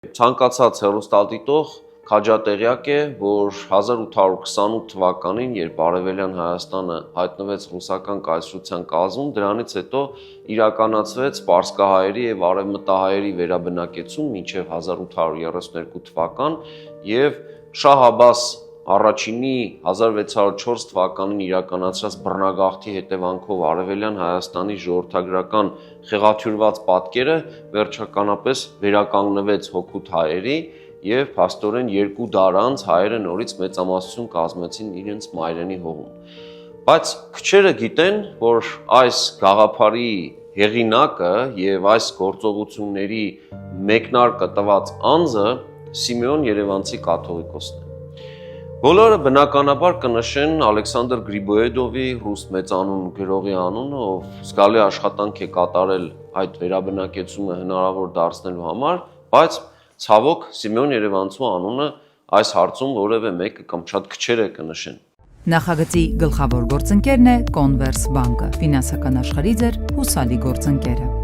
Ցանկացած հեռուստադիտող քաջատեղյակ է, որ 1828 թվականին, երբ Արևելյան Հայաստանը հայտնվեց ռուսական կայսրության կազմում, դրանից հետո իրականացվեց պարսկահայերի եւ արևմտահայերի վերաբնակեցում մինչեւ 1832 թվական եւ Շահ Աբբաս առաջինի 1604 թվականին իրականացրած բռնագաղթի հետևանքով Արևելյան Հայաստանի ժողովրդագրական խեղաթյուրված պատկերը վերջականապես վերականգնվեց հօգուտ հայերի եւ փաստորեն 2 դար անց հայերը նորից մեծամասնություն կազմեցին իրենց մայրենի հողում։ Բայց քչերը գիտեն, որ այս գաղափարի հեղինակը եւ այս գործողությունների մեկնարկը տված անձը Սիմեոն Երևանցի կաթողիկոսն է։ Բոլորը բնականաբար կնշեն Ալեքսանդր Գրիբոեդովի ռուս մեծանուն գրողի անունը, ով զգալի աշխատանք է կատարել այդ վերաբնակեցումը հնարավոր դարձնելու համար, բայց ցավոք Սիմեոն Երևանցու անունը այս հարցում որևէ մեկը կամ շատ քչերը կնշեն։ Նախագծի գլխավոր գործընկերն է Converse բանկը, ֆինանսական աշխարհի ձեր հուսալի գործընկերը։